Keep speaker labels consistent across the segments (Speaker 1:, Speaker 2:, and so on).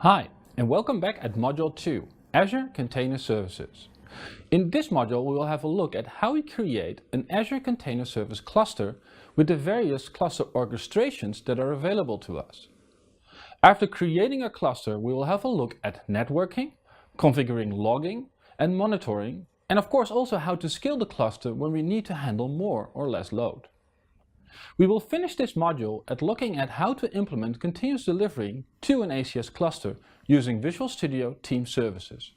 Speaker 1: Hi, and welcome back at Module 2, Azure Container Services. In this module, we will have a look at how we create an Azure Container Service cluster with the various cluster orchestrations that are available to us. After creating a cluster, we will have a look at networking, configuring logging and monitoring, and of course also how to scale the cluster when we need to handle more or less load. We will finish this module at looking at how to implement continuous delivery to an ACS cluster using Visual Studio Team Services.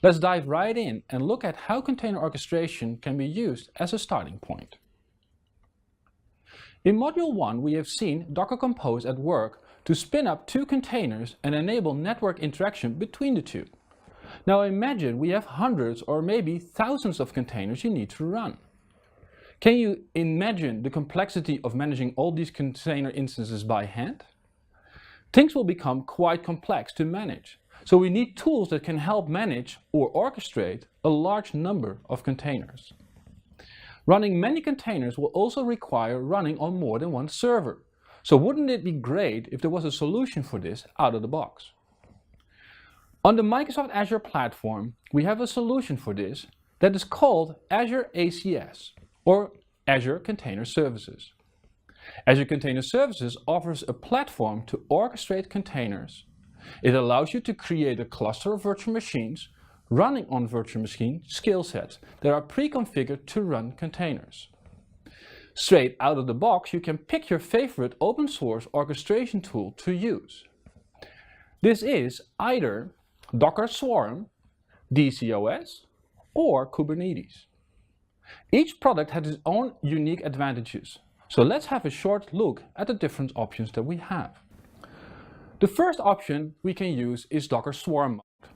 Speaker 1: Let's dive right in and look at how container orchestration can be used as a starting point. In Module 1, we have seen Docker Compose at work to spin up two containers and enable network interaction between the two. Now imagine we have hundreds or maybe thousands of containers you need to run. Can you imagine the complexity of managing all these container instances by hand? Things will become quite complex to manage, so we need tools that can help manage or orchestrate a large number of containers. Running many containers will also require running on more than one server, so wouldn't it be great if there was a solution for this out of the box? On the Microsoft Azure platform, we have a solution for this that is called Azure ACS, or Azure Container Services. Azure Container Services offers a platform to orchestrate containers. It allows you to create a cluster of virtual machines running on virtual machine skill sets that are pre-configured to run containers. Straight out of the box, you can pick your favorite open source orchestration tool to use. This is either Docker Swarm, DCOS, or Kubernetes. Each product has its own unique advantages, so let's have a short look at the different options that we have. The first option we can use is Docker Swarm mode.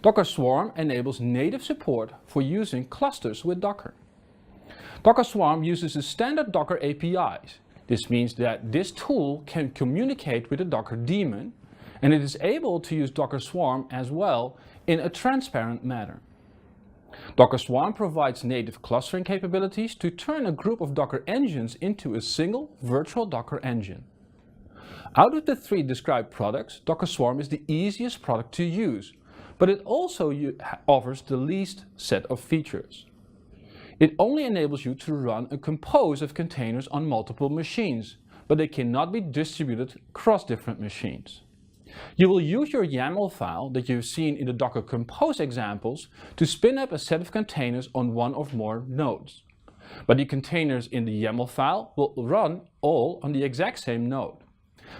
Speaker 1: Docker Swarm enables native support for using clusters with Docker. Docker Swarm uses the standard Docker APIs. This means that this tool can communicate with the Docker daemon, and it is able to use Docker Swarm as well in a transparent manner. Docker Swarm provides native clustering capabilities to turn a group of Docker engines into a single virtual Docker engine. Out of the three described products, Docker Swarm is the easiest product to use, but it also offers the least set of features. It only enables you to run a compose of containers on multiple machines, but they cannot be distributed across different machines. You will use your YAML file that you've seen in the Docker Compose examples to spin up a set of containers on one or more nodes. But the containers in the YAML file will run all on the exact same node.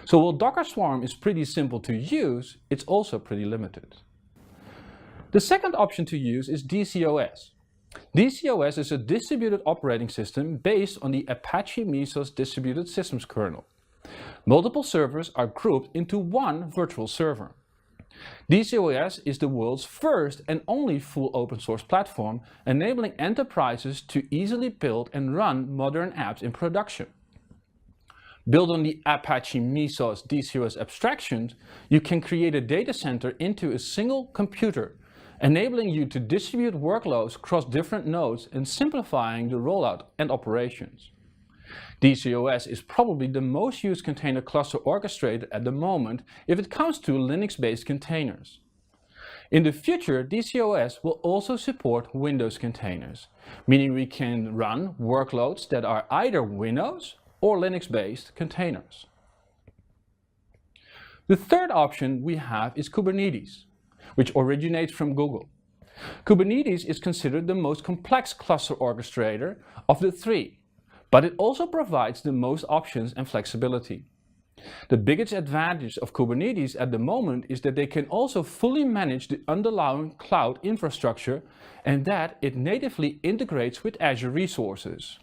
Speaker 1: So while Docker Swarm is pretty simple to use, it's also pretty limited. The second option to use is DCOS. DCOS is a distributed operating system based on the Apache Mesos distributed systems kernel. Multiple servers are grouped into one virtual server. DCOS is the world's first and only full open source platform, enabling enterprises to easily build and run modern apps in production. Built on the Apache Mesos DCOS abstractions, you can create a data center into a single computer, enabling you to distribute workloads across different nodes and simplifying the rollout and operations. DCOS is probably the most used container cluster orchestrator at the moment if it comes to Linux-based containers. In the future, DCOS will also support Windows containers, meaning we can run workloads that are either Windows or Linux-based containers. The third option we have is Kubernetes, which originates from Google. Kubernetes is considered the most complex cluster orchestrator of the three, but it also provides the most options and flexibility. The biggest advantage of Kubernetes at the moment is that they can also fully manage the underlying cloud infrastructure and that it natively integrates with Azure resources.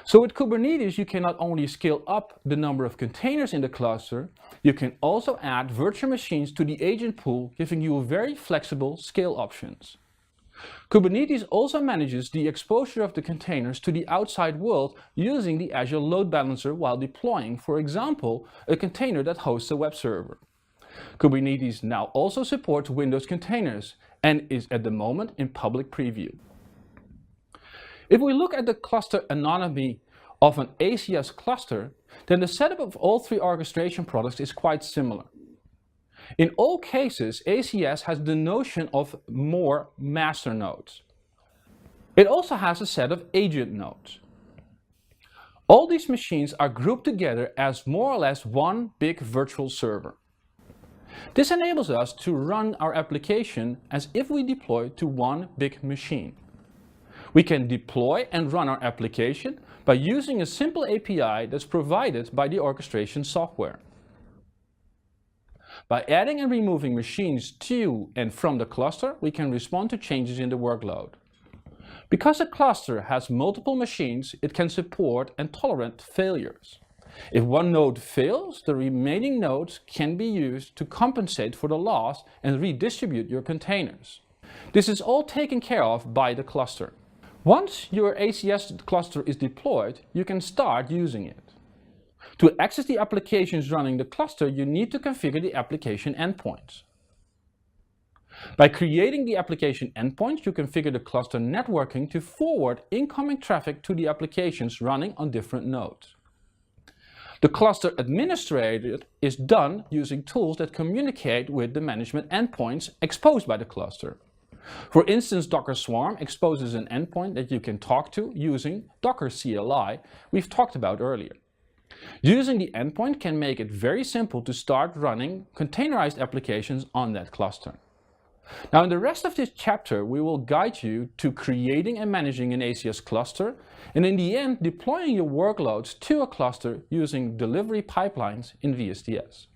Speaker 1: So with Kubernetes, you can not only scale up the number of containers in the cluster, you can also add virtual machines to the agent pool, giving you very flexible scale options. Kubernetes also manages the exposure of the containers to the outside world using the Azure Load Balancer while deploying, for example, a container that hosts a web server. Kubernetes now also supports Windows containers and is at the moment in public preview. If we look at the cluster anatomy of an ACS cluster, then the setup of all three orchestration products is quite similar. In all cases, ACS has the notion of more master nodes. It also has a set of agent nodes. All these machines are grouped together as more or less one big virtual server. This enables us to run our application as if we deploy to one big machine. We can deploy and run our application by using a simple API that's provided by the orchestration software. By adding and removing machines to and from the cluster, we can respond to changes in the workload. Because a cluster has multiple machines, it can support and tolerate failures. If one node fails, the remaining nodes can be used to compensate for the loss and redistribute your containers. This is all taken care of by the cluster. Once your ACS cluster is deployed, you can start using it. To access the applications running the cluster, you need to configure the application endpoints. By creating the application endpoints, you configure the cluster networking to forward incoming traffic to the applications running on different nodes. The cluster administrator is done using tools that communicate with the management endpoints exposed by the cluster. For instance, Docker Swarm exposes an endpoint that you can talk to using Docker CLI we've talked about earlier. Using the endpoint can make it very simple to start running containerized applications on that cluster. Now, in the rest of this chapter, we will guide you to creating and managing an ACS cluster, and in the end, deploying your workloads to a cluster using delivery pipelines in VSTS.